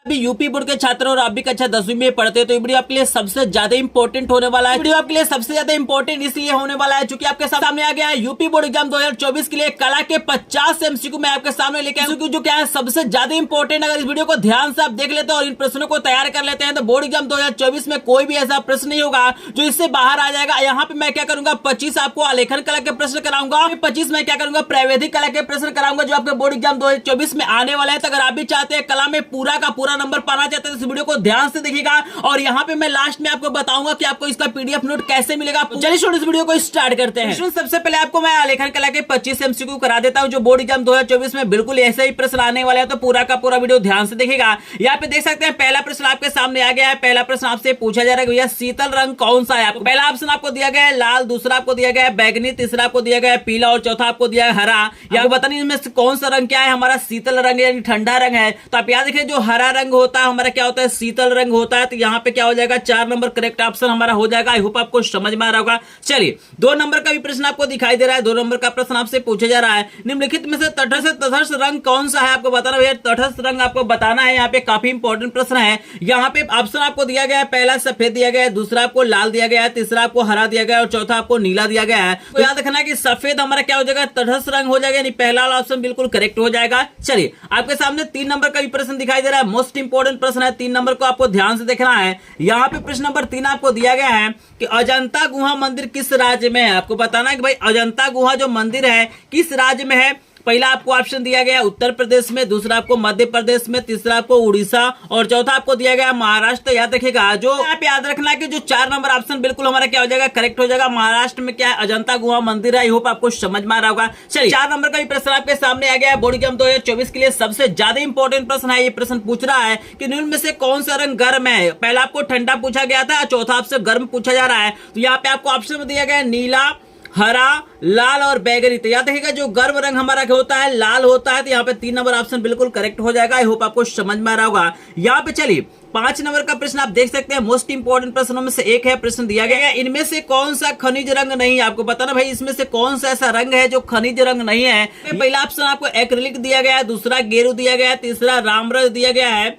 अभी UP board के छात्र और आप भी कक्षा 10वीं में पढ़ते हैं तो ये वीडियो आपके लिए सबसे ज्यादा इंपॉर्टेंट होने वाला है। वीडियो आपके लिए सबसे ज्यादा इंपॉर्टेंट इसलिए होने वाला है क्योंकि आपके सामने आ गया है यूपी बोर्ड एग्जाम 2024 के लिए कला के 50 एमसीक्यू मैं आपके सामने लेके आया हूं जो क्या है सबसे ज्यादा इंपॉर्टेंट। अगर इस वीडियो को ध्यान से आप देख लेते हैं और इन प्रश्नों को तैयार कर लेते हैं तो बोर्ड एग्जाम 2024 में कोई भी ऐसा प्रश्न नहीं होगा जो इससे बाहर आ जाएगा। यहाँ पे मैं क्या करूंगा 25 आपको आलेखन कला के प्रश्न कराऊंगा, 25 में क्या करूंगा प्रावैधिक कला के प्रश्न कराऊंगा जो आपके बोर्ड एग्जाम 2024 में आने वाला है। तो अगर आप भी चाहते हैं कला में पूरा का पूरा नंबर पाना चाहते हैं इस वीडियो को ध्यान से देखिएगा और यहाँ पे मैं लास्ट में आपको बताऊंगा कि आपको इसका पीडीएफ नोट कैसे मिलेगा। चलिए इस वीडियो को स्टार्ट करते हैं। सबसे पहले आपको मैं आलेखन कला के 25 एमसीक्यू करा देता हूं जो बोर्ड एग्जाम 2024 में बिल्कुल ऐसे ही प्रश्न आने वाले हैं, तो पूरा का पूरा वीडियो ध्यान से देखिएगा। यहाँ पे देख सकते हैं पहला प्रश्न आपके सामने आ गया है। पहला प्रश्न आपसे पूछा जा रहा है भैया शीतल रंग कौन सा है। आपको पहला ऑप्शन आपको दिया गया है लाल, दूसरा आपको दिया गया है बैगनी, तीसरा आपको दिया गया है पीला और चौथा आपको दिया है हरा। आपको बतानी इसमें से कौन सा रंग क्या है, हमारा शीतल रंग यानी ठंडा रंग है। तो आप याद रखिए जो हरा रंग होता है हमारा क्या होता है शीतल रंग होता है। तो यहाँ पे क्या हो जाएगा 4 नंबर करेक्ट ऑप्शन हमारा हो जाएगा। आई होप आपको समझ में आ रहा होगा। चलिए 2 नंबर का भी प्रश्न आपको दिखाई दे रहा है। 2 नंबर का प्रश्न आपसे पूछा जा रहा है निम्नलिखित में से तटस्थ रंग कौन सा है। आपको बताना भैया तटस्थ रंग आपको बताना है। यहाँ पे काफी इंपॉर्टेंट प्रश्न है। यहाँ पे ऑप्शन आपको दिया गया है पहला सफेद दिया गया है, दूसरा आपको लाल दिया गया है, तीसरा आपको हरा दिया गया है और चौथा आपको नीला दिया गया है। तो याद रखना कि सफेद हमारा क्या हो जाएगा तटस्थ रंग हो जाएगा, यानी पहला वाला ऑप्शन बिल्कुल करेक्ट हो जाएगा। चलिए आपके सामने 3 नंबर का भी प्रश्न दिखाई दे रहा है। मोस्ट इंपोर्टेंट प्रश्न है। 3 नंबर को आपको ध्यान से देखना है। यहाँ पे प्रश्न नंबर 3 आपको दिया गया है कि अजंता गुहा मंदिर किस राज्य में है। आपको बताना है कि भाई अजंता गुहा जो मंदिर है किस राज्य में है। पहला आपको ऑप्शन दिया गया उत्तर प्रदेश में, दूसरा आपको मध्य प्रदेश में, तीसरा आपको उड़ीसा और चौथा आपको दिया गया महाराष्ट्र। याद रखिएगा जो यहाँ पे याद रखना है कि जो 4 नंबर ऑप्शन बिल्कुल हमारा क्या हो जाएगा करेक्ट हो जाएगा। महाराष्ट्र में क्या है अजंता गुहा मंदिर है। आई होप आपको समझ में आ रहा होगा। चलिए 4 नंबर का भी प्रश्न आपके सामने आ गया है। बोर्ड एग्जाम 2024 के लिए सबसे ज्यादा इंपॉर्टेंट प्रश्न है। ये प्रश्न पूछ रहा है कि निम्न में से कौन सा रंग गर्म है। पहला आपको ठंडा पूछा गया था, चौथा आपसे गर्म पूछा जा रहा है। तो यहाँ पे आपको ऑप्शन में दिया गया है नीला, हरा, लाल और बैगनी। तो याद रखिएगा जो गर्म रंग हमारा होता है लाल होता है। तो यहाँ पे 3 नंबर ऑप्शन बिल्कुल करेक्ट हो जाएगा। आई होप आपको समझ में आ रहा होगा। यहाँ पे चलिए 5 नंबर का प्रश्न आप देख सकते हैं। मोस्ट इंपोर्टेंट प्रश्नों में से एक है। प्रश्न दिया गया है इनमें से कौन सा खनिज रंग नहीं है। आपको बताना भाई इसमें से कौन सा ऐसा रंग है जो खनिज रंग नहीं है। पहला ऑप्शन आपको एक्रिलिक दिया गया है, दूसरा गेरू दिया गया है, तीसरा रामरस दिया गया है,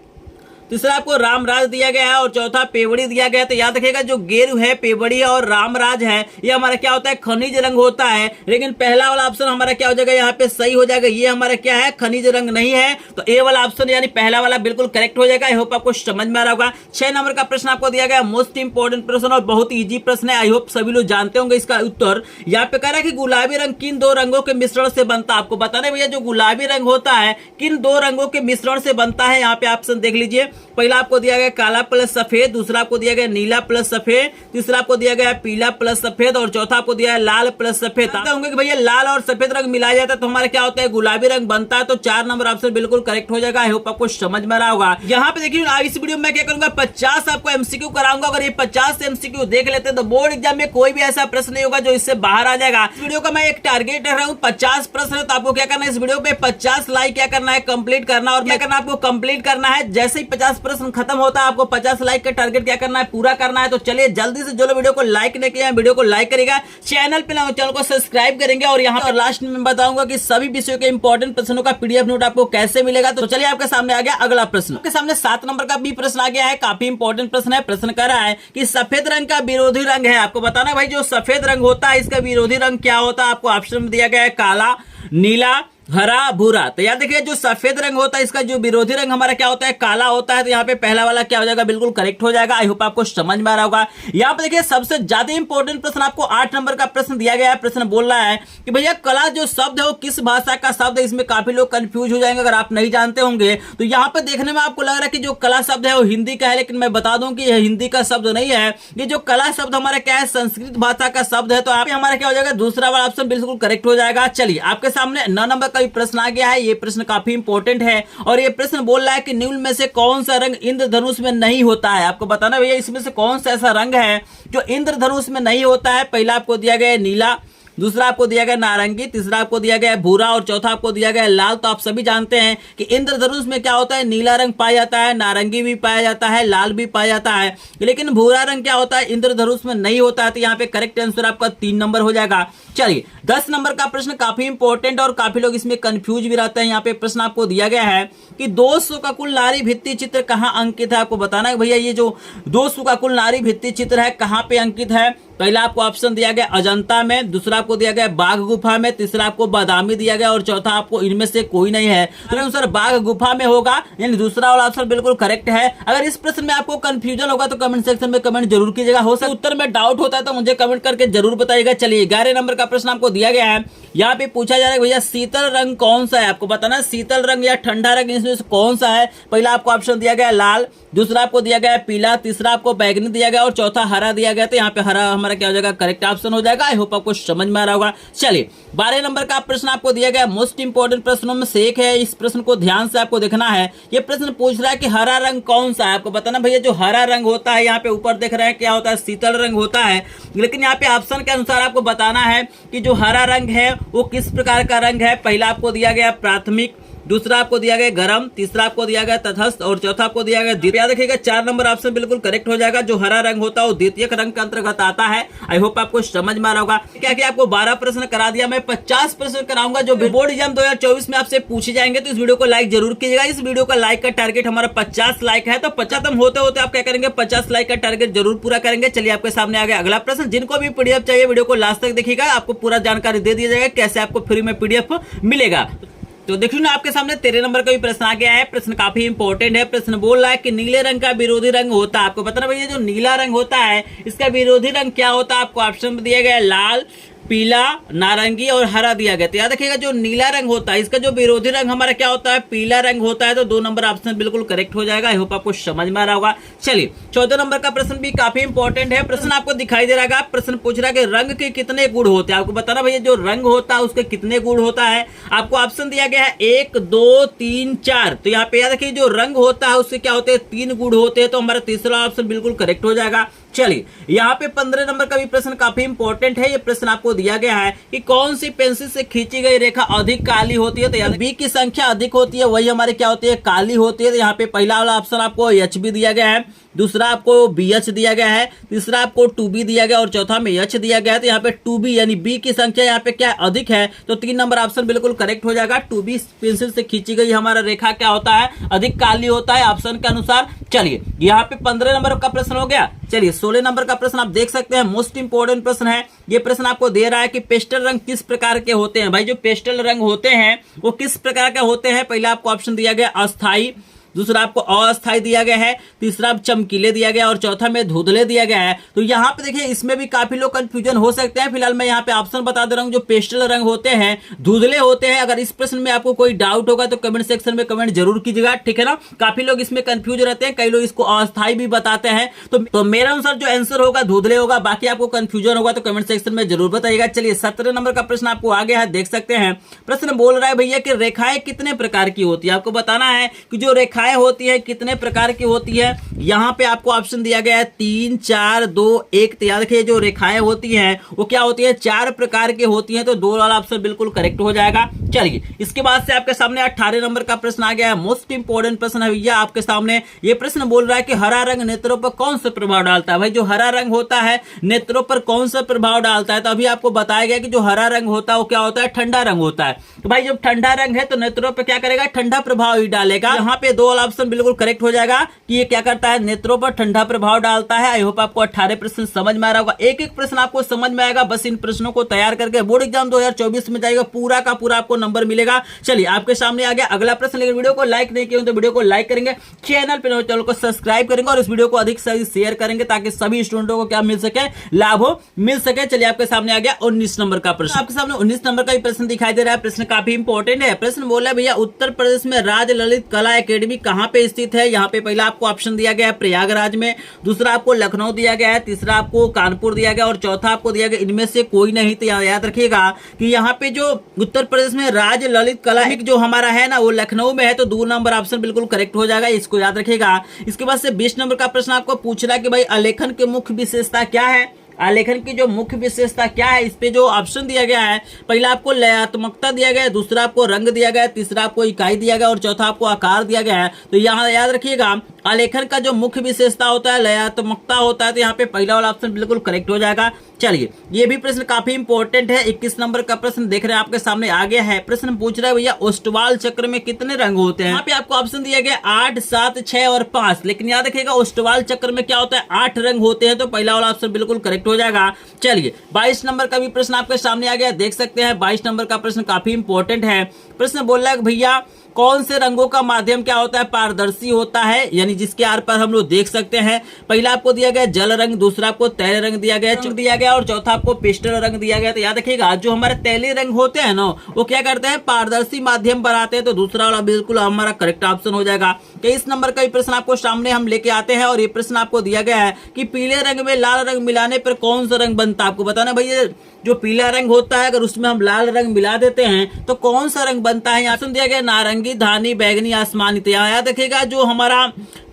तीसरा आपको रामराज दिया गया है और चौथा पेवड़ी दिया गया है। तो याद रखिएगा जो गेरू है, पेवड़ी और रामराज है ये हमारा क्या होता है खनिज रंग होता है। लेकिन पहला वाला ऑप्शन हमारा क्या हो जाएगा यहाँ पे सही हो जाएगा। ये हमारा क्या है खनिज रंग नहीं है। तो ए वाला ऑप्शन यानी पहला वाला बिल्कुल करेक्ट हो जाएगा। आई होप आपको समझ में आ रहा होगा। 6 नंबर का प्रश्न आपको दिया गया मोस्ट इंपोर्टेंट प्रश्न और बहुत ईजी प्रश्न है। आई होप सभी लोग जानते होंगे इसका उत्तर। यहाँ पे कह रहा है कि गुलाबी रंग किन 2 रंगों के मिश्रण से बनता है। आपको बताना भैया जो गुलाबी रंग होता है किन 2 रंगों के मिश्रण से बनता है। यहाँ पे ऑप्शन देख लीजिए। पहला आपको दिया गया काला प्लस सफेद, दूसरा आपको दिया गया नीला प्लस सफेद, तीसरा आपको दिया गया पीला प्लस सफेद और चौथा आपको दिया है लाल प्लस सफेद। होंगे कि भैया लाल और सफेद रंग मिलाया जाता है तो हमारा क्या होता है गुलाबी रंग बनता है। तो 4 नंबर ऑप्शन बिल्कुल करेक्ट हो जाएगा। आई होप आपको समझ में आ रहा होगा। यहाँ पे देखिए इस वीडियो में क्या करूंगा 50 आपको एमसीक्यू कराऊंगा। अगर ये 50 एमसीक्यू देख लेते हैं तो बोर्ड एग्जाम में कोई भी ऐसा प्रश्न नहीं होगा जो इससे बाहर आ जाएगा। इस वीडियो का मैं एक टारगेट रख रहा हूँ 50 प्रश्न है। तो आपको क्या करना है इस वीडियो पे 50 लाइक क्या करना है कंप्लीट करना और क्या करना आपको कंप्लीट करना है। जैसे ही 50 प्रश्न खत्म होता है आपको 50 लाइक का टारगेट क्या करना है पूरा करना है। तो चलिए जल्दी से जो लोग वीडियो को लाइक नहीं किया वीडियो को लाइक करेगा, चैनल पे चैनल को सब्सक्राइब करेंगे और यहाँ पर लास्ट में बताऊंगा कि सभी विषयों के इंपॉर्टेंट प्रश्नों का पीडीएफ नोट आपको कैसे मिलेगा। तो चलिए आपके सामने आ गया अगला प्रश्न। आपके सामने 7 नंबर का भी प्रश्न आ गया है। काफी इंपॉर्टेंट प्रश्न है। प्रश्न कर रहा है कि सफेद रंग का विरोधी रंग है। आपको बताना भाई जो सफेद रंग होता है इसका विरोधी रंग क्या होता है। आपको ऑप्शन में दिया गया है काला, नीला, हरा, भूरा। तो याद देखिए जो सफेद रंग होता है इसका जो विरोधी रंग हमारा क्या होता है काला होता है। तो यहाँ पे पहला वाला क्या हो जाएगा बिल्कुल करेक्ट हो जाएगा। आई होप आपको समझ में आ रहा होगा। यहाँ पे देखिए सबसे ज्यादा इंपॉर्टेंट प्रश्न आपको 8 नंबर का प्रश्न दिया गया है। प्रश्न बोल रहा है कि भैया कला जो शब्द है वो किस भाषा का शब्द है। इसमें काफी लोग कंफ्यूज हो जाएंगे अगर आप नहीं जानते होंगे। तो यहाँ पे देखने में आपको लग रहा है कि जो कला शब्द है वो हिंदी का है, लेकिन मैं बता दूं कि यह हिंदी का शब्द नहीं है। ये जो कला शब्द हमारा क्या है संस्कृत भाषा का शब्द है। तो आप हमारा क्या हो जाएगा दूसरा वाला ऑप्शन बिल्कुल करेक्ट हो जाएगा। चलिए आपके सामने 9 नंबर का भी प्रश्न आ गया है। ये प्रश्न काफी इंपॉर्टेंट है और ये प्रश्न बोल रहा है कि निम्न में से कौन सा रंग इंद्रधनुष में नहीं होता है। आपको बताना भैया इसमें से कौन सा ऐसा रंग है जो इंद्रधनुष में नहीं होता है। पहला आपको दिया गया है नीला, दूसरा आपको दिया गया नारंगी, तीसरा आपको दिया गया भूरा और चौथा आपको दिया गया लाल। तो आप सभी जानते हैं कि इंद्रधनुष में क्या होता है नीला रंग पाया जाता है, नारंगी भी पाया जाता है, लाल भी पाया जाता है, लेकिन भूरा रंग क्या होता है इंद्रधनुष में नहीं होता है। तो यहाँ पे करेक्ट आंसर आपका 3 नंबर हो जाएगा। चलिए 10 नंबर का प्रश्न काफी इंपॉर्टेंट और काफी लोग इसमें कंफ्यूज भी रहते हैं। यहाँ पे प्रश्न आपको दिया गया है कि 200 का कुल नारी भित्ति चित्र कहाँ अंकित है। आपको बताना है भैया ये जो 200 का कुल नारी भित्ति चित्र है कहाँ पे अंकित है। पहला आपको ऑप्शन दिया गया अजंता में, दूसरा आपको दिया गया बाघ गुफा में, तीसरा आपको बादामी दिया गया और चौथा आपको इनमें से कोई नहीं है। तो अनुसार बाघ गुफा में होगा, यानी दूसरा वाला ऑप्शन बिल्कुल करेक्ट है। अगर इस प्रश्न में आपको कंफ्यूजन होगा तो कमेंट सेक्शन में कमेंट जरूर कीजिएगा। हो सकता है उत्तर में डाउट होता है तो मुझे कमेंट करके जरूर बताइएगा। चलिए 11 नंबर का प्रश्न आपको दिया गया है। यहाँ पे पूछा जा रहा है भैया शीतल रंग कौन सा है। आपको बताना शीतल रंग या ठंडा रंग इसमें से कौन सा है। पहला आपको ऑप्शन दिया गया लाल, दूसरा आपको दिया गया पीला, तीसरा आपको बैगनी दिया गया और चौथा हरा दिया गया। तो यहाँ पे हरा हमारा क्या हो जाएगा, करेक्ट ऑप्शन हो जाएगा। आई होप आपको समझ में आ रहा होगा। चलिए 12 नंबर का प्रश्न आपको दिया गया, मोस्ट इंपोर्टेंट प्रश्नों में से एक है। इस प्रश्न को ध्यान से आपको देखना है। ये प्रश्न पूछ रहा है कि हरा रंग कौन सा है। आपको बताना भैया जो हरा रंग होता है, यहाँ पे ऊपर देख रहे हैं क्या होता है, शीतल रंग होता है। लेकिन यहाँ पे ऑप्शन के अनुसार आपको बताना है कि जो हरा रंग है वो किस प्रकार का रंग है। पहला आपको दिया गया प्राथमिक, दूसरा आपको दिया गया गरम, तीसरा आपको दिया गया तटस्थ और चौथा आपको दिया गया द्वितीय। याद रखिएगा 4 नंबर ऑप्शन बिल्कुल करेक्ट हो जाएगा। जो हरा रंग होता है वो द्वितीय रंग के अंतर्गत आता है। आई होप आपको समझ में आ रहा होगा। क्या कि आपको 12 प्रश्न करा दिया, मैं 50 प्रश्न कराऊंगा जो बोर्ड एग्जाम 2024 में आपसे पूछे जाएंगे। तो इस वीडियो को लाइक जरूर कीजिएगा। इस वीडियो का लाइक का टारगेट हमारा 50 लाइक है, तो 50 होते होते आप क्या करेंगे, 50 लाइक का टारगेट जरूर पूरा करेंगे। चलिए आपके सामने आ गया अगला प्रश्न। जिनको भी पीडीएफ चाहिए वीडियो को लास्ट तक देखिएगा, आपको पूरा जानकारी दे दिया जाएगा कैसे आपको फ्री में पीडीएफ मिलेगा। तो देखिए ना आपके सामने 13 नंबर का भी प्रश्न आ गया है। प्रश्न काफी इंपॉर्टेंट है। प्रश्न बोल रहा है कि नीले रंग का विरोधी रंग होता है। आपको बताना भैया जो नीला रंग होता है इसका विरोधी रंग क्या होता है। आपको ऑप्शन में दिया गया लाल, पीला, नारंगी और हरा दिया गया। तो याद रखिएगा जो नीला रंग होता है इसका जो विरोधी रंग हमारा क्या होता है, पीला रंग होता है। तो 2 नंबर ऑप्शन बिल्कुल करेक्ट हो जाएगा। आई होप आपको समझ में आ रहा होगा। चलिए 14 नंबर का प्रश्न भी काफी इंपॉर्टेंट है। प्रश्न आपको दिखाई दे रहा है। प्रश्न पूछ रहा है कि रंग के कितने गुण होते हैं। आपको बताना भैया जो रंग होता है उसके कितने गुण होता है। आपको ऑप्शन दिया गया है 1, 2, 3, 4। तो यहाँ पे याद रखिए जो रंग होता है उससे क्या होते हैं, 3 गुण होते हैं। तो हमारा तीसरा ऑप्शन बिल्कुल करेक्ट हो जाएगा। चलिए यहाँ पे 15 नंबर का भी प्रश्न काफी इंपॉर्टेंट है। ये प्रश्न आपको दिया गया है कि कौन सी पेंसिल से खींची गई रेखा अधिक काली होती है। तो यार बी की संख्या अधिक होती है वही हमारी क्या होती है, काली होती है। तो यहाँ पे पहला वाला ऑप्शन आपको एच बी दिया गया है, दूसरा आपको बी एच दिया गया है, तीसरा आपको 2B दिया गया और चौथा में एच दिया गया है। तो यहाँ पे 2B यानी बी की संख्या यहाँ पे क्या अधिक है। तो 3 नंबर ऑप्शन बिल्कुल करेक्ट हो जाएगा। 2B पेंसिल से खींची गई हमारा रेखा क्या होता है, अधिक काली होता है ऑप्शन के अनुसार। चलिए यहाँ पे 15 नंबर का प्रश्न हो गया। चलिए 16 नंबर का प्रश्न आप देख सकते हैं, मोस्ट इंपोर्टेंट प्रश्न है। ये प्रश्न आपको दे रहा है कि पेस्टल रंग किस प्रकार के होते हैं। भाई जो पेस्टल रंग होते हैं वो किस प्रकार के होते हैं। पहला आपको ऑप्शन दिया गया अस्थाई, दूसरा आपको अस्थाई दिया गया है, तीसरा चमकीले दिया गया और चौथा में धुंधले दिया गया है। तो यहाँ पे देखिए इसमें भी काफी लोग कंफ्यूजन हो सकते हैं। फिलहाल मैं यहाँ पे ऑप्शन बता दे रहा हूँ। जो पेस्टल रंग होते हैं धुंधले होते हैं। अगर इस प्रश्न में आपको कोई डाउट होगा तो कमेंट सेक्शन में कमेंट जरूर कीजिएगा, ठीक है ना। काफी लोग इसमें कंफ्यूज रहते हैं, कई लोग इसको अस्थाई भी बताते हैं। तो मेरा अनुसार जो आंसर होगा धुंधले होगा। बाकी आपको कंफ्यूजन होगा तो कमेंट सेक्शन में जरूर बताइएगा। चलिए 17 नंबर का प्रश्न आपको आ गया है, देख सकते हैं। प्रश्न बोल रहा है भैया कि रेखाएं कितने प्रकार की होती है। आपको बताना है कि जो रेखाएं होती है कितने प्रकार की होती है। यहाँ पे आपको ऑप्शन दिया गया है 3, 4, 2, 1। तो याद रखिए जो रेखाएं होती हैं वो क्या होती है, 4 प्रकार की होती हैं। तो 2 वाला ऑप्शन बिल्कुल करेक्ट हो जाएगा। चलिए इसके बाद से आपके सामने 18 नंबर का प्रश्न आ गया है। मोस्ट इंपोर्टेंट प्रश्न है भैया आपके सामने। ये प्रश्न बोल रहा है कि हरा रंग नेत्रों पर कौन सा प्रभाव डालता है। भाई जो हरा रंग होता है नेत्रों पर कौन सा प्रभाव डालता है। तो अभी आपको बताया गया कि जो हरा रंग होता है वो क्या होता है, ठंडा रंग होता है। तो भाई जब ठंडा रंग है तो नेत्रों पर क्या करेगा, ठंडा प्रभाव ही डालेगा। यहाँ पे 2 वाला ऑप्शन बिल्कुल करेक्ट हो जाएगा कि ये क्या करता है, नेत्रों पर ठंडा प्रभाव डालता है। आई होप आपको 18 प्रश्न समझ में आ रहा होगा। एक एक प्रश्न आपको समझ में आएगा। बस इन प्रश्नों को तैयार करके बोर्ड एग्जाम 2024 में जाएगा, पूरा का पूरा आपको नंबर मिलेगा। चलिए आपके सामने आ गया अगला प्रश्न। लेकिन वीडियो को लाइक नहीं किया तो वीडियो को लाइक करेंगे, चैनल पर चैनल को सब्सक्राइब करेंगे और इस वीडियो को अधिक से अधिक शेयर करेंगे ताकि सभी स्टूडेंटों को क्या मिल सके, लाभ मिल सके। चलिए आपके सामने आ गया 19 नंबर का प्रश्न। आपके सामने 19 नंबर का प्रश्न दिखाई दे रहा है। प्रश्न काफी इंपॉर्टेंट है। प्रश्न बोला है भैया उत्तर प्रदेश में राज ललित कला एकेडमी कहां पे स्थित है। यहाँ पे पहला आपको ऑप्शन दिया गया है प्रयागराज में, दूसरा आपको लखनऊ दिया गया है, तीसरा आपको कानपुर दिया गया और चौथा आपको दिया गया इनमें से कोई नहीं। तो याद रखिएगा कि यहाँ पे जो उत्तर प्रदेश में राज ललित कला जो हमारा है ना वो लखनऊ में है। तो 2 नंबर ऑप्शन बिल्कुल करेक्ट हो जाएगा, इसको याद रखिएगा। इसके बाद से 20 नंबर का प्रश्न आपको पूछ रहा है कि भाई आलेखन की मुख्य विशेषता क्या है। आलेखन की जो मुख्य विशेषता क्या है, इस पे जो ऑप्शन दिया गया है, पहला आपको लयात्मकता दिया गया है, दूसरा आपको रंग दिया गया है, तीसरा आपको इकाई दिया गया और चौथा आपको आकार दिया गया है। तो यहाँ याद रखिएगा आलेखन का जो मुख्य विशेषता होता है लयात्मकता होता है, तो यहाँ पे पहला वाला ऑप्शन बिल्कुल करेक्ट हो जाएगा। चलिए, ये भी प्रश्न काफी इंपॉर्टेंट है। 21 नंबर का प्रश्न देख रहे हैं आपके सामने आ गया है। प्रश्न पूछ रहा है भैया ओस्टवाल चक्र में कितने रंग होते हैं। यहाँ पे आपको ऑप्शन दिया गया 8, 7, 6 और 5, लेकिन याद रखिएगा ओस्टवाल चक्र में क्या होता है 8 रंग होते हैं, तो पहला वाला ऑप्शन बिल्कुल करेक्ट हो जाएगा। चलिए, 22 नंबर का भी प्रश्न आपके सामने आ गया, देख सकते हैं। 22 नंबर का प्रश्न काफी इंपॉर्टेंट है। प्रश्न बोल रहा है भैया कौन से रंगों का माध्यम क्या होता है, पारदर्शी होता है, यानी जिसके आर पार हम लोग देख सकते हैं। पहला आपको दिया गया जल रंग, दूसरा आपको तैल रंग दिया गया और चौथा आपको पेस्टल रंग दिया गया। तो याद रखिएगा जो हमारे तैलीय रंग होते हैं ना, वो क्या करते हैं पारदर्शी माध्यम बनाते हैं, तो दूसरा वाला बिल्कुल हमारा करेक्ट ऑप्शन हो जाएगा। 23 नंबर का प्रश्न आपको सामने हम लेके आते हैं और ये प्रश्न आपको दिया गया है कि पीले रंग में लाल रंग मिलाने पर कौन सा रंग बनता है। आपको बताना भैया जो पीला रंग होता है अगर उसमें हम लाल रंग मिला देते हैं तो कौन सा रंग बनता है। यहाँ ऑप्शन दिया गया नारंगी, धानी, बैगनी, आसमानी। तो यहाँ याद रखिएगा जो हमारा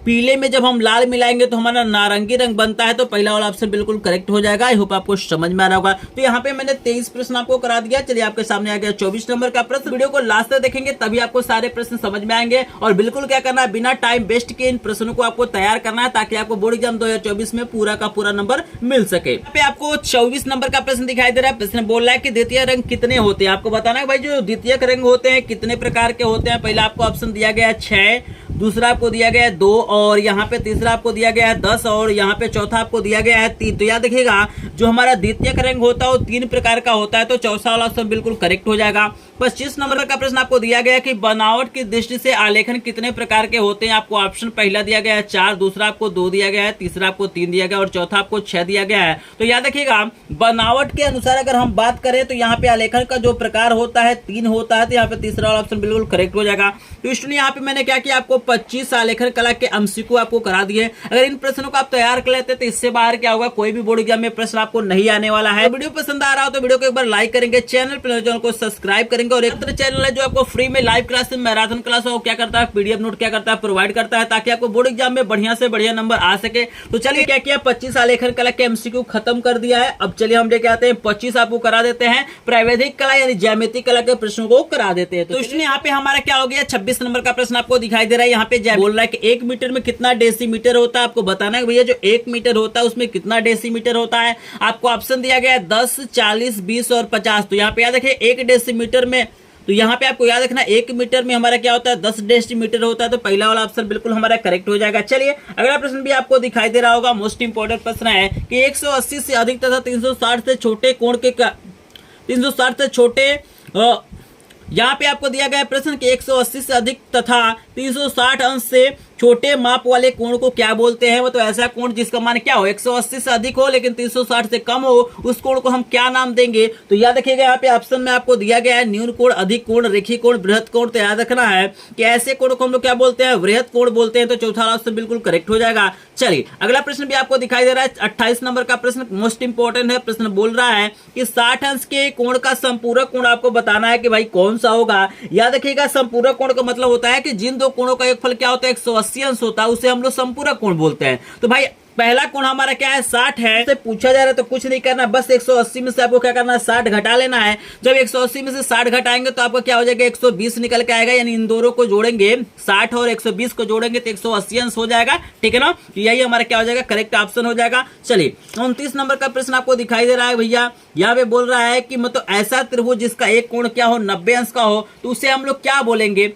पीले में जब हम लाल मिलाएंगे तो हमारा नारंगी रंग बनता है, तो पहला वाला ऑप्शन बिल्कुल करेक्ट हो जाएगा। आई होप आपको समझ में आ रहा होगा। तो यहाँ पे मैंने 23 प्रश्न आपको करा दिया। चलिए आपके सामने आ गया 24 नंबर का प्रश्न। वीडियो को लास्ट तक देखेंगे तभी आपको सारे प्रश्न समझ में आएंगे और बिल्कुल क्या करना है बिना टाइम वेस्ट किए इन प्रश्नों को आपको तैयार करना है ताकि आपको बोर्ड एग्जाम 2024 में पूरा का पूरा नंबर मिल सके। यहाँ पे आपको 24 नंबर का प्रश्न दिखाई दे रहा है। प्रश्न बोल रहा है कि द्वितीय रंग कितने होते हैं। आपको बताना है भाई जो द्वितीय रंग होते हैं कितने प्रकार के होते हैं। पहला आपको ऑप्शन दिया गया 6, दूसरा आपको दिया गया है 2 और यहाँ पे तीसरा आपको दिया गया है 10 और यहाँ पे चौथा आपको दिया गया है 3। तो याद देखिएगा जो हमारा द्वितीय रंग होता है वो 3 प्रकार का होता है, तो चौथा वाला ऑप्शन बिल्कुल करेक्ट हो जाएगा। 25 नंबर का प्रश्न आपको दिया गया है कि बनावट की दृष्टि से आलेखन कितने प्रकार के होते हैं। आपको ऑप्शन पहला दिया गया है 4, दूसरा आपको 2 दिया गया है, तीसरा आपको 3 दिया गया और चौथा आपको 6 दिया गया है। तो याद रखिएगा बनावट के अनुसार अगर हम बात करें तो यहाँ पे आलेखन का जो प्रकार होता है 3 होता है, तो यहाँ पे तीसरा वाला ऑप्शन बिल्कुल करेक्ट हो जाएगा। तो स्टूडेंट यहाँ पे मैंने क्या किया आपको 25 आलेखन कला के एमसीक्यू आपको करा दिए। अगर इन प्रश्नों को आप तैयार कर लेते तो इससे बाहर क्या होगा कोई भी बोर्ड एग्जाम में प्रश्न आपको नहीं आने वाला है। वीडियो पसंद आ रहा हो तो वीडियो को एक बार लाइक करेंगे, चैनल को सब्सक्राइब करेंगे और एक चैनल है जो आपको फ्री में लाइव क्लास मैराथन क्लास क्या करता है पीडीएफ नोट क्या करता है प्रोवाइड करता है ताकि आपको बोर्ड एग्जाम में बढ़िया से बढ़िया नंबर आ सके। तो चलिए क्या किया 25 आलेखन कला के एमसीक्यू खत्म कर दिया है। अब चलिए हम लेके आते हैं 25 आपको करा देते हैं प्रावैधिक कला यानी ज्यामिति कला के प्रश्नों को करा देते हैं। तो इसलिए यहाँ पे हमारा क्या हो गया 26 नंबर का प्रश्न आपको दिखाई दे रहा है। यहाँ पे बोल रहा है कि 1 मीटर में कितना डेसीमीटर होता है। आपको बताना है भैया जो 1 मीटर होता है उसमें कितना डेसीमीटर होता है। आपको ऑप्शन दिया गया है 10, 40, 20 और 50। तो यहाँ पे याद रखिए 1 डेसीमीटर में, तो यहाँ पे आपको याद रखना 1 मीटर में हमारा क्या होता है 10 डेसीमीटर होता है, तो पहला वाला ऑप्शन बिल्कुल हमारा करेक्ट हो जाएगा। चलिए अगला प्रश्न भी आपको दिखाई दे रहा होगा। मोस्ट इंपोर्टेंट प्रश्न है कि 180 से अधिक तथा 360 से छोटे कोण के 360 से छोटे यहाँ पे आपको दिया गया प्रश्न कि 180 से अधिक तथा 360 अंश से छोटे माप वाले कोण को क्या बोलते हैं। वो तो ऐसा कोण जिसका मान क्या हो 180 से अधिक हो लेकिन 360 से कम हो, उस कोण को हम क्या नाम देंगे। तो याद रखिएगा यहाँ पे ऑप्शन में आपको दिया गया है न्यून कोण, अधिक कोण, रेखी कोण, बृहत कोण। तो याद रखना है कि ऐसे कोण को हम लोग क्या बोलते हैं बृहत कोण बोलते हैं, तो चौथा ऑप्शन बिल्कुल करेक्ट हो जाएगा। चलिए अगला प्रश्न भी आपको दिखाई दे रहा है 28 नंबर का प्रश्न मोस्ट इंपोर्टेंट है। प्रश्न बोल रहा है कि 60 अंश के कोण का संपूरक कोण आपको बताना है कि भाई कौन सा होगा। याद रखिएगा संपूरक कोण का मतलब होता है कि जिन दो कोणों का योगफल क्या होता है 180 अंश होता है, उसे हम लोग संपूरक कोण बोलते हैं। तो भाई पहला कोण हमारा क्या है 60 है, से पूछा जा रहा है तो कुछ नहीं करना, बस 180 में से आपको क्या करना है 60 घटा लेना है। जब 180 में से 60 घटाएंगे तो आपको क्या हो जाएगा 120 निकल के आएगा, यानी इन दोनों को जोड़ेंगे 60 और 120 को जोड़ेंगे तो 180 अंश हो जाएगा। ठीक है ना, यही हमारा क्या हो जाएगा करेक्ट ऑप्शन हो जाएगा। चलिए 29 नंबर का प्रश्न आपको दिखाई दे रहा है भैया। यहाँ पे बोल रहा है कि मतलब ऐसा त्रिभुज जिसका एक कोण क्या हो 90 अंश का हो, तो उसे हम लोग क्या बोलेंगे।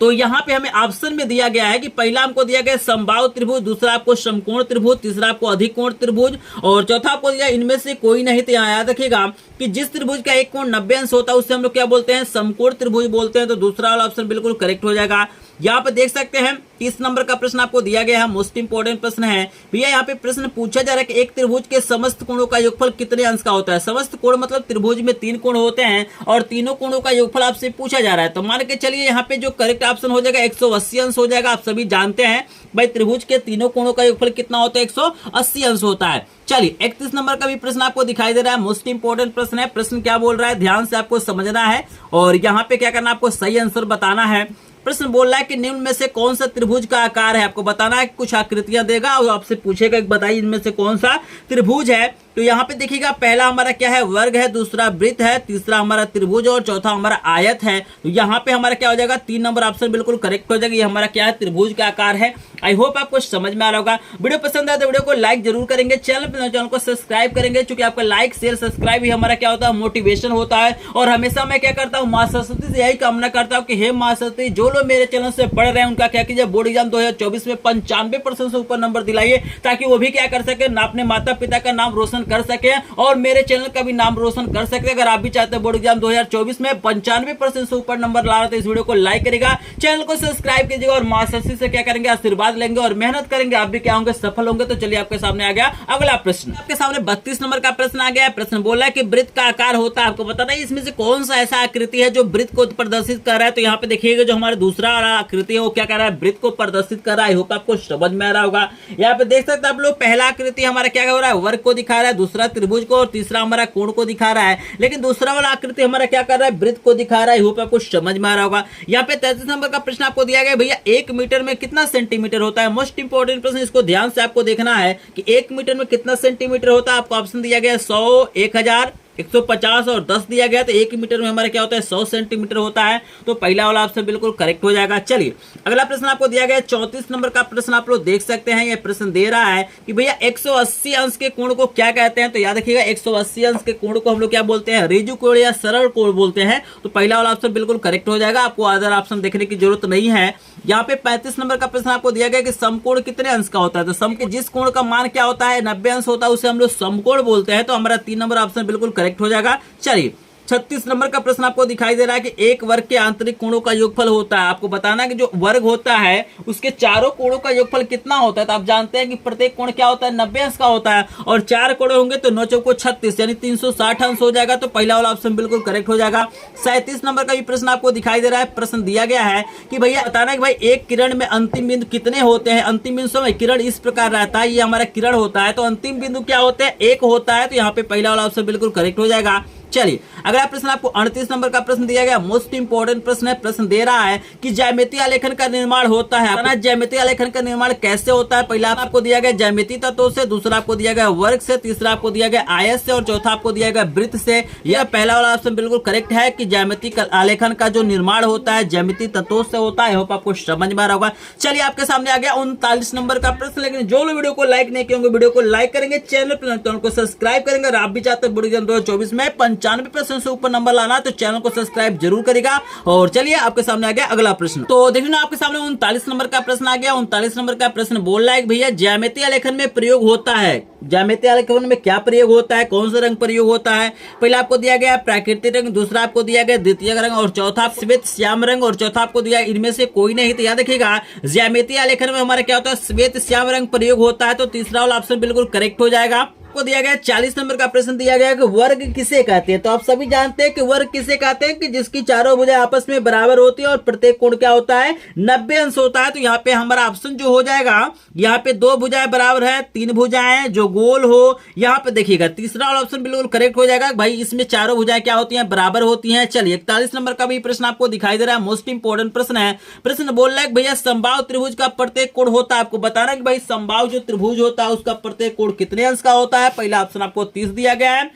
तो यहाँ पे हमें ऑप्शन में दिया गया है कि पहला हमको दिया गया समबाहु त्रिभुज, दूसरा आपको समकोण त्रिभुज, तीसरा आपको अधिकोण त्रिभुज और चौथा आपको दिया इनमें से कोई नहीं। तो यहाँ याद रखिएगा कि जिस त्रिभुज का एक कोण 90 अंश होता है उससे हम लोग क्या बोलते हैं समकोण त्रिभुज बोलते हैं, तो दूसरा वाला ऑप्शन बिल्कुल करेक्ट हो जाएगा। यहाँ पे देख सकते हैं 30 नंबर का प्रश्न आपको दिया गया है, मोस्ट इंपोर्टेंट प्रश्न है भैया। यहाँ पे प्रश्न पूछा जा रहा है कि एक त्रिभुज के समस्त कोणों का योगफल कितने अंश का होता है। समस्त कोण मतलब त्रिभुज में 3 कोण होते हैं और तीनों कोणों का योगफल आपसे पूछा जा रहा है। तो मान के चलिए यहाँ पे जो करेक्ट ऑप्शन हो जाएगा 180 अंश हो जाएगा। आप सभी जानते हैं भाई त्रिभुज के तीनों कोणों का योगफल कितना होता है 180 अंश होता है। चलिए 31 नंबर का भी प्रश्न आपको दिखाई दे रहा है, मोस्ट इंपोर्टेंट प्रश्न है। प्रश्न क्या बोल रहा है ध्यान से आपको समझना है और यहाँ पे क्या करना आपको सही आंसर बताना है। प्रश्न बोल रहा है कि निम्न में से कौन सा त्रिभुज का आकार है। आपको बताना है कुछ आकृतियां देगा और आपसे पूछेगा बताइए इनमें से कौन सा त्रिभुज है। तो यहाँ पे देखिएगा पहला हमारा क्या है, वर्ग है, दूसरा वृत्त है, तीसरा हमारा त्रिभुज और चौथा हमारा आयत है। तो यहाँ पे हमारा क्या हो जाएगा, 3 नंबर ऑप्शन बिल्कुल करेक्ट हो जाएगा। ये हमारा क्या है, त्रिभुज का आकार है। आई होप आपको समझ में आ रहा होगा। वीडियो पसंद आए तो वीडियो को लाइक जरूर करेंगे, चैनल को सब्सक्राइब करेंगे, क्योंकि आपका लाइक शेयर सब्सक्राइब ही हमारा क्या होता है, मोटिवेशन होता है। और हमेशा मैं क्या करता हूँ, मां सरस्वती से यही कामना करता हूँ कि हे मां सरस्वती, जो लोग मेरे चैनल से पढ़ रहे हैं उनका क्या कीजिए, बोर्ड एग्जाम 2024 में 95% से ऊपर नंबर दिलाइए, ताकि वो भी क्या कर सके, अपने माता पिता का नाम रोशन कर सके और मेरे चैनल का भी नाम रोशन कर सके। अगर आप भी चाहते हैं बोर्ड एग्जाम 2024 में 95% से ऊपर नंबर ला रहे तो इस वीडियो को लाइक करेगा, चैनल को सब्सक्राइब कीजिएगा और मां सरस्वती से क्या करेंगे, आशीर्वाद लेंगे और मेहनत करेंगे, आप भी क्या होंगे, सफल होंगे। तो चलिए आपके सामने आ गया अगला प्रश्न। आपके सामने 32 नंबर का प्रश्न आ गया। प्रश्न बोला है कि वृत्त का आकार होता है, आपको बताना है इसमें से कौन सा ऐसा आकृति है जो वृत्त को प्रदर्शित कर रहा है। तो यहाँ पे देखिएगा जो हमारा दूसरा आकृति है वो क्या कर रहा है, वृत्त को प्रदर्शित कर रहा है। होप आपको समझ में आ रहा होगा। यहाँ पे देख सकते हैं आप लोग, पहला आकृति हमारा क्या हो रहा है, वर्ग को दिखा रहा है, दूसरा त्रिभुज को और तीसरा हमारा कोण को दिखा रहा है। लेकिन दूसरा वाला आकृति हमारा क्या कर रहा है, वृत्त को दिखा रहा है। होप आपको समझ में आ रहा होगा। यहाँ पे 33 नंबर का प्रश्न आपको दिया गया, भैया 1 मीटर में कितना सेंटीमीटर होता है। मोस्ट इंपोर्टेंट प्रश्न, इसको ध्यान से आपको देखना है कि 1 मीटर में कितना सेंटीमीटर होता है। आपको ऑप्शन दिया गया 100, 1000, 150 और 10 दिया गया। तो 1 मीटर में हमारा क्या होता है, 100 सेंटीमीटर होता है। तो पहला वाला ऑप्शन बिल्कुल करेक्ट हो जाएगा। चलिए अगला प्रश्न आपको दिया गया 34 नंबर का प्रश्न आप लोग देख सकते हैं। यह प्रश्न दे रहा है कि भैया 180 अंश के कोण को क्या कहते हैं। तो याद रखिएगा 180 अंश के कोण को हम लोग क्या बोलते हैं, ऋजु कोण या सरल कोण बोलते हैं। तो पहला वाला ऑप्शन बिल्कुल करेक्ट हो जाएगा, आपको अदर ऑप्शन देखने की जरूरत नहीं है। यहाँ पे 35 नंबर का प्रश्न आपको दिया गया कि समकोण कितने अंश का होता है। तो सम के जिस कोण का मान क्या होता है, 90 अंश होता है, उसे हम लोग समकोण बोलते हैं। तो हमारा 3 नंबर ऑप्शन बिल्कुल करेक्ट हो जाएगा। चलिए 36 नंबर का प्रश्न आपको दिखाई दे रहा है कि एक वर्ग के आंतरिक कोणों का योगफल होता है। आपको बताना है कि जो वर्ग होता है उसके चारों कोणों का योगफल कितना होता है। तो आप जानते हैं कि प्रत्येक कोण क्या होता है, 90 अंश का होता है और 4 कोण होंगे तो 9 चौको 36 यानी 360 अंश हो जाएगा। तो पहला वाला ऑप्शन बिल्कुल करेक्ट हो जाएगा। 37 नंबर का भी प्रश्न आपको दिखाई दे रहा है। प्रश्न दिया गया है कि भैया बताना है कि भाई एक किरण में अंतिम बिंदु कितने होते हैं। अंतिम बिंदु समय किरण इस प्रकार रहता है, ये हमारा किरण होता है। तो अंतिम बिंदु क्या होते हैं, 1 होता है। तो यहाँ पे पहला वाला ऑप्शन बिल्कुल करेक्ट हो जाएगा। चलिए अगला प्रश्न आपको 38 नंबर का प्रश्न दिया गया। मोस्ट इंपोर्टेंट प्रश्न है। प्रश्न दे रहा है कि ज्यामितीय आलेखन का निर्माण होता है। ज्यामितीय आलेखन का निर्माण कैसे होता है। पहला आपको दिया गया ज्यामितीय तत्वों से, दूसरा आपको दिया गया वर्ग से, तीसरा आपको दिया गया आयत से और चौथा आपको दिया गया वृत्त से। यह पहला वाला ऑप्शन बिल्कुल करेक्ट है कि ज्यामितीय आलेखन का जो निर्माण होता है ज्यामितीय तत्वों से होता है। होप आपको समझ में आ रहा होगा। चलिए आपके सामने आ गया 39 नंबर का प्रश्न। लेकिन जो लोग वीडियो को लाइक नहीं किए वीडियो को लाइक करेंगे, चैनल को सब्सक्राइब करेंगे और आप भी चाहते हैं बोर्ड एग्जाम 2024 में 95% से ऊपर नंबर लाना तो चैनल को सब्सक्राइब जरूर करेगा। और चलिए आपके सामने आ गया अगला प्रश्न। तो देखिए ना आपके सामने 39 नंबर का प्रश्न आ गया। 39 नंबर का प्रश्न बोल रहा है कि भैया ज्यामितीय आलेखन में प्रयोग होता है। ज्यामितीय आलेखन में क्या प्रयोग होता है, कौन सा रंग प्रयोग होता है। पहला आपको दिया गया प्राकृतिक रंग, दूसरा आपको दिया गया द्वितीय रंग और चौथा श्वेत श्याम रंग और चौथा आपको दिया इनमें से कोई नहीं। तो याद रखिएगा ज्यामितीय आलेखन में हमारा क्या होता है, श्वेत श्याम रंग प्रयोग होता है। तो तीसरा वाला ऑप्शन बिल्कुल करेक्ट हो जाएगा। को दिया गया 40 नंबर का प्रश्न दिया गया कि वर्ग किसे कहते हैं। तो आप सभी जानते हैं कि वर्ग किसे कहते हैं कि जिसकी चारों भुजाएं आपस में बराबर होती है और प्रत्येक कोण क्या होता है, 90 अंश होता है। तो यहाँ पे हमारा ऑप्शन जो हो जाएगा, यहाँ पे 2 भुजाएं बराबर है, 3 भुजाएं जो गोल हो। यहाँ पे देखिएगा तीसरा वाला ऑप्शन बिल्कुल करेक्ट हो जाएगा। भाई इसमें चारों भुजाएं क्या होती हैं, बराबर होती हैं। चलिए 41 नंबर का भी प्रश्न आपको दिखाई दे रहा है। मोस्ट इंपोर्टेंट प्रश्न है। प्रश्न बोल रहा है भैया समबाहु त्रिभुज का प्रत्येक कोण होता है। आपको बताना है कि भाई समबाहु जो त्रिभुज होता है उसका प्रत्येक कोण कितने अंश का होता है। पहला ऑप्शन आपको 30 दिया गया है,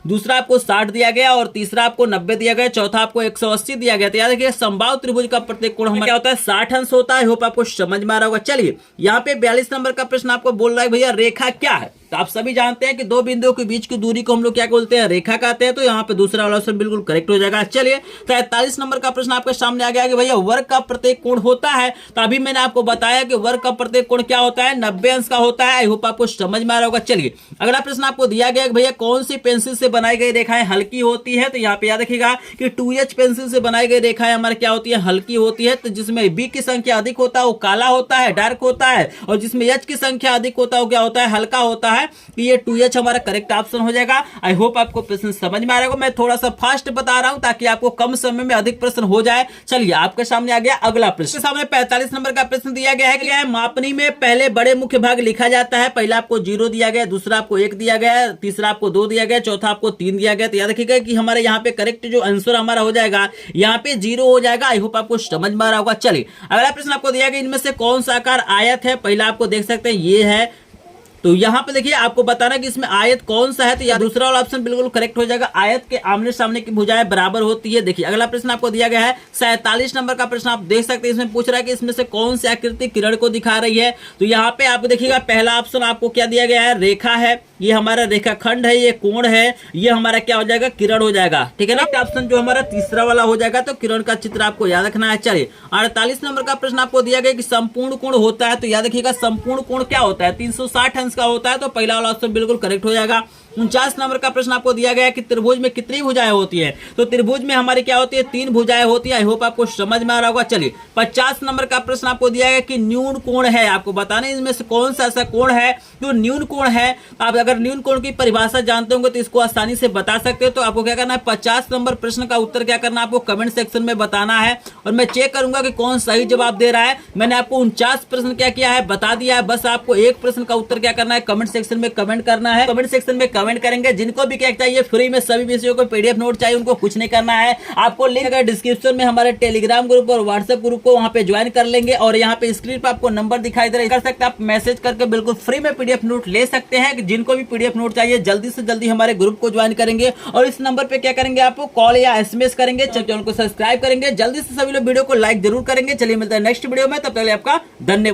दूसरा आपको 60 दिया गया और तीसरा आपको 90 दिया गया, चौथा आपको 180 दिया गया। तो याद रखिए समबाहु त्रिभुज का प्रत्येक कोण हमारा क्या होता है, 60 अंश होता है। होप आपको समझ में आ रहा होगा। चलिए यहाँ पे 42 नंबर का प्रश्न आपको बोल रहा है भैया रेखा क्या है। तो आप सभी जानते हैं कि दो बिंदुओं के बीच की दूरी को हम लोग क्या बोलते हैं, रेखा कहते हैं। तो यहाँ पे दूसरा वाला ऑप्शन बिल्कुल करेक्ट हो जाएगा। चलिए 43 नंबर का प्रश्न आपके सामने आ गया कि भैया वर्ग का प्रत्येक कोण होता है। तो अभी मैंने आपको बताया कि वर्ग का प्रत्येक कोण क्या होता है, 90 अंश का होता है। आई होप आपको समझ में आ रहा होगा। चलिए अगला प्रश्न आपको दिया गया कि भैया कौन सी पेंसिल से बनाई गई रेखाएं हल्की होती है। तो यहाँ पे याद रखिएगा कि 2H पेंसिल से बनाई गई रेखाएं हमारे क्या होती है, हल्की होती है। तो जिसमें B की संख्या अधिक होता है वो काला होता है, डार्क होता है, और जिसमें H की संख्या अधिक होता है वो क्या होता है, हल्का होता है। तो ये 2H हमारा करेक्ट ऑप्शन हो जाएगा। आई होप आपको प्रश्न समझ में आ रहा होगा। मैं थोड़ा सा फास्ट बता रहा हूं ताकि आपको कम समय में अधिक प्रश्न हो जाए। चलिए आपके सामने आ गया अगला प्रश्न। सामने 45 नंबर का प्रश्न दिया गया है कि मापनी में पहले बड़े मुख्य भाग लिखा जाता है। पहला आपको 0 दिया गया, दूसरा आपको 1 दिया गया, तीसरा आपको 2 दिया गया, चौथा आपको 3 दिया गया। तो याद रखिएगा कि हमारे यहाँ पे करेक्ट जो आंसर हमारा हो जाएगा यहाँ पे 0 हो जाएगा। आई होप आपको समझ में आ रहा होगा। चलिए अगला प्रश्न आपको दिया गया इनमें से कौन सा आकार आयत है। पहला आपको देख सकते हैं ये है, तो यहाँ पे देखिए आपको बताना कि इसमें आयत कौन सा है, तो या दूसरा वाला ऑप्शन बिल्कुल करेक्ट हो जाएगा। आयत के आमने सामने की भुजाएं बराबर होती है। देखिए अगला प्रश्न आपको दिया गया है 47 नंबर का प्रश्न, आप देख सकते हैं इसमें पूछ रहा है कि इसमें से कौन सी आकृति किरण को दिखा रही है। तो यहाँ पे आप देखिएगा पहला ऑप्शन आपको क्या दिया गया है, रेखा है, ये हमारा रेखाखंड है, ये कोण है, ये हमारा क्या हो जाएगा, किरण हो जाएगा, ठीक है ना। ऑप्शन जो हमारा तीसरा वाला हो जाएगा, तो किरण का चित्र आपको याद रखना है। चलिए 48 नंबर का प्रश्न आपको दिया गया कि संपूर्ण कोण होता है, तो याद रखिएगा संपूर्ण कोण क्या होता है, 360 अंश का होता है, तो पहला वाला ऑप्शन बिल्कुल करेक्ट हो जाएगा। 49 नंबर का प्रश्न आपको दिया गया है कि त्रिभुज में कितनी भुजाएं होती है, तो त्रिभुज में हमारी क्या होती है, 3 भुजाएं होती है। आई होप आपको समझ में आ रहा होगा। चलिए 50 नंबर का प्रश्न आपको दिया गया कि न्यून कोण है, आपको बताना है इसमें से कौन सा ऐसा कोण है जो न्यून कोण है। आप अगर न्यून कोण की परिभाषा जानते होंगे तो इसको आसानी से बता सकते हो। तो आपको क्या करना है, 50 नंबर प्रश्न का उत्तर क्या करना है, आपको कमेंट सेक्शन में बताना है और मैं चेक करूंगा कि कौन सही जवाब दे रहा है। मैंने आपको 49 प्रश्न क्या किया है, बता दिया है। बस आपको एक प्रश्न का उत्तर क्या करना है, कमेंट सेक्शन में कमेंट करना है। कमेंट सेक्शन में कमेंट करेंगे। जिनको भी क्या चाहिए फ्री में सभी विषयों को पीडीएफ नोट चाहिए, उनको कुछ नहीं करना है। आपको लिंक अगर डिस्क्रिप्शन में हमारे टेलीग्राम ग्रुप और व्हाट्सएप ग्रुप को वहां पे ज्वाइन कर लेंगे और यहाँ पे स्क्रीन पर आपको नंबर दिखाई दे रहा है, कर सकते हैं आप मैसेज करके बिल्कुल फ्री में पीडीएफ नोट ले सकते हैं। जिनको भी पीडीएफ नोट चाहिए जल्दी से जल्दी हमारे ग्रुप को ज्वाइन करेंगे और इस नंबर पे क्या करेंगे, आपको कॉल या एसएमएस करेंगे, चैनल को सब्सक्राइब करेंगे, जल्दी से सभी लोग वीडियो को लाइक जरूर करेंगे। चलिए मिलते हैं नेक्स्ट वीडियो में, तब तक आपका धन्यवाद।